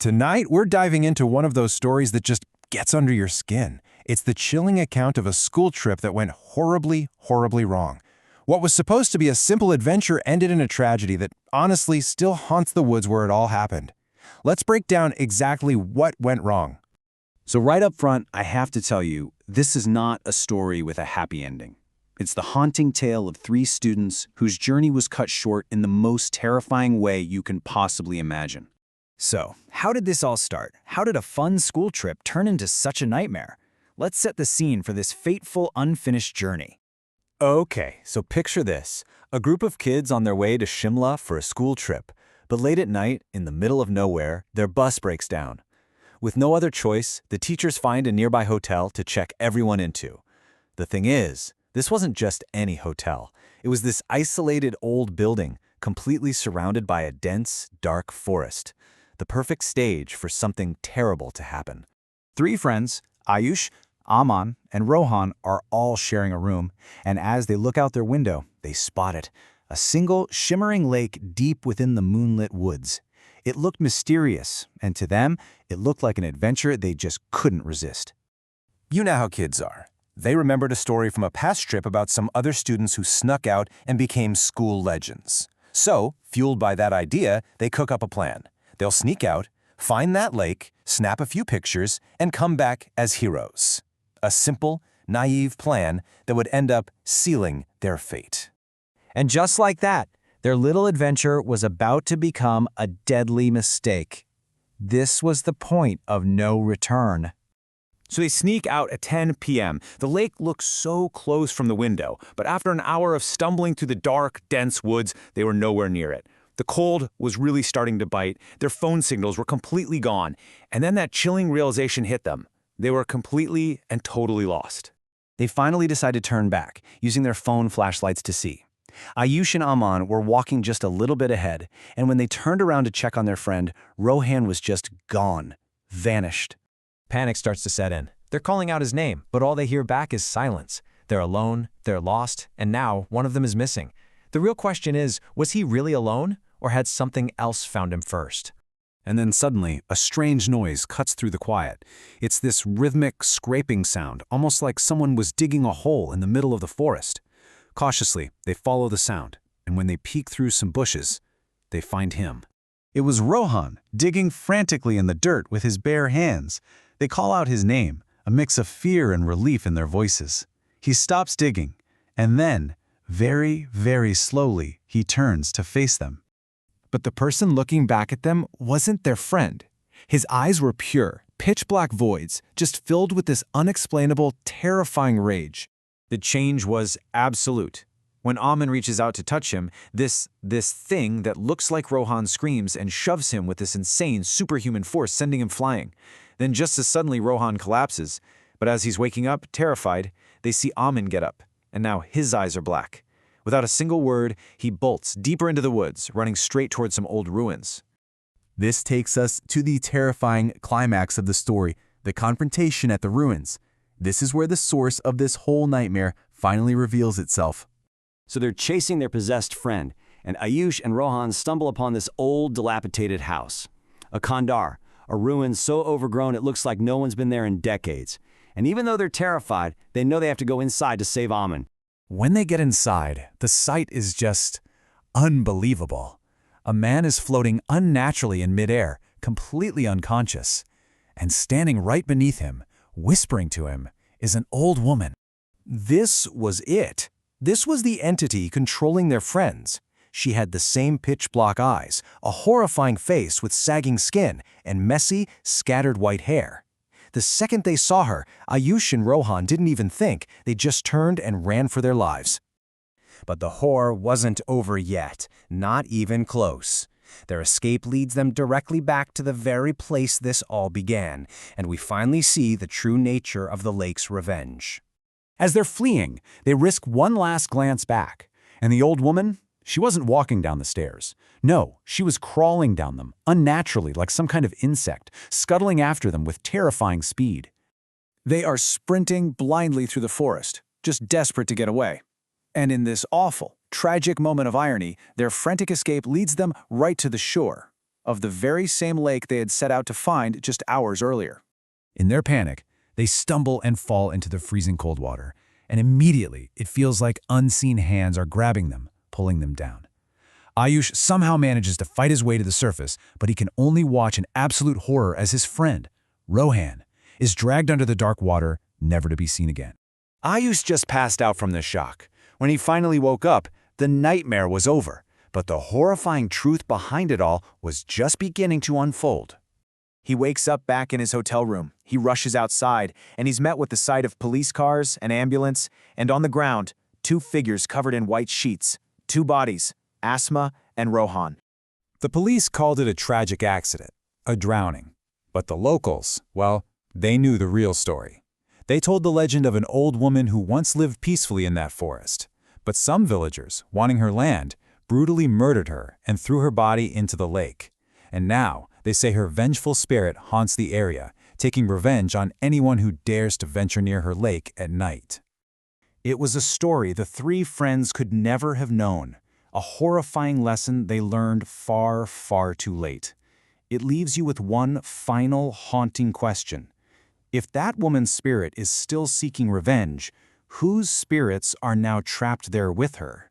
Tonight, we're diving into one of those stories that just gets under your skin. It's the chilling account of a school trip that went horribly, horribly wrong. What was supposed to be a simple adventure ended in a tragedy that honestly still haunts the woods where it all happened. Let's break down exactly what went wrong. So right up front, I have to tell you, this is not a story with a happy ending. It's the haunting tale of 3 students whose journey was cut short in the most terrifying way you can possibly imagine. So, how did this all start? How did a fun school trip turn into such a nightmare? Let's set the scene for this fateful, unfinished journey. Okay, so picture this. A group of kids on their way to Shimla for a school trip. But late at night, in the middle of nowhere, their bus breaks down. With no other choice, the teachers find a nearby hotel to check everyone into. The thing is, this wasn't just any hotel. It was this isolated old building, completely surrounded by a dense, dark forest. The perfect stage for something terrible to happen. 3 friends, Ayush, Aman, and Rohan, are all sharing a room, and as they look out their window, they spot it. A single, shimmering lake deep within the moonlit woods. It looked mysterious, and to them, it looked like an adventure they just couldn't resist. You know how kids are. They remembered a story from a past trip about some other students who snuck out and became school legends. So, fueled by that idea, they cook up a plan. They'll sneak out, find that lake, snap a few pictures, and come back as heroes. A simple, naive plan that would end up sealing their fate. And just like that, their little adventure was about to become a deadly mistake. This was the point of no return. So they sneak out at 10 p.m. The lake looks so close from the window, but after an hour of stumbling through the dark, dense woods, they were nowhere near it. The cold was really starting to bite, their phone signals were completely gone, and then that chilling realization hit them. They were completely and totally lost. They finally decided to turn back, using their phone flashlights to see. Ayush and Aman were walking just a little bit ahead, and when they turned around to check on their friend, Rohan was just gone, vanished. Panic starts to set in. They're calling out his name, but all they hear back is silence. They're alone, they're lost, and now one of them is missing. The real question is, was he really alone, or had something else found him first? And then suddenly, a strange noise cuts through the quiet. It's this rhythmic, scraping sound, almost like someone was digging a hole in the middle of the forest. Cautiously, they follow the sound, and when they peek through some bushes, they find him. It was Rohan, digging frantically in the dirt with his bare hands. They call out his name, a mix of fear and relief in their voices. He stops digging, and then, very, very slowly, he turns to face them. But the person looking back at them wasn't their friend. His eyes were pure, pitch-black voids, just filled with this unexplainable, terrifying rage. The change was absolute. When Aman reaches out to touch him, this thing that looks like Rohan screams and shoves him with this insane, superhuman force, sending him flying. Then just as suddenly Rohan collapses, but as he's waking up, terrified, they see Aman get up, and now his eyes are black. Without a single word, he bolts deeper into the woods, running straight towards some old ruins. This takes us to the terrifying climax of the story, the confrontation at the ruins. This is where the source of this whole nightmare finally reveals itself. So they're chasing their possessed friend, and Ayush and Rohan stumble upon this old, dilapidated house. A khandar, a ruin so overgrown it looks like no one's been there in decades. And even though they're terrified, they know they have to go inside to save Aman. When they get inside, the sight is just unbelievable. A man is floating unnaturally in midair, completely unconscious. And standing right beneath him, whispering to him, is an old woman. This was it. This was the entity controlling their friends. She had the same pitch-black eyes, a horrifying face with sagging skin, and messy, scattered white hair. The second they saw her, Ayush and Rohan didn't even think. They just turned and ran for their lives. But the horror wasn't over yet, not even close. Their escape leads them directly back to the very place this all began, and we finally see the true nature of the lake's revenge. As they're fleeing, they risk one last glance back, and the old woman, she wasn't walking down the stairs. No, she was crawling down them, unnaturally like some kind of insect, scuttling after them with terrifying speed. They are sprinting blindly through the forest, just desperate to get away. And in this awful, tragic moment of irony, their frantic escape leads them right to the shore. of the very same lake they had set out to find just hours earlier. In their panic, they stumble and fall into the freezing cold water, and immediately it feels like unseen hands are grabbing them, pulling them down. Ayush somehow manages to fight his way to the surface, but he can only watch in absolute horror as his friend, Rohan, is dragged under the dark water, never to be seen again. Ayush just passed out from the shock. When he finally woke up, the nightmare was over, but the horrifying truth behind it all was just beginning to unfold. He wakes up back in his hotel room. He rushes outside, and he's met with the sight of police cars, an ambulance, and on the ground, 2 figures covered in white sheets, 2 bodies, Asma and Rohan. The police called it a tragic accident, a drowning. But the locals, well, they knew the real story. They told the legend of an old woman who once lived peacefully in that forest. But some villagers, wanting her land, brutally murdered her and threw her body into the lake. And now, they say her vengeful spirit haunts the area, taking revenge on anyone who dares to venture near her lake at night. It was a story the 3 friends could never have known, a horrifying lesson they learned far, far too late. It leaves you with one final haunting question. If that woman's spirit is still seeking revenge, whose spirits are now trapped there with her?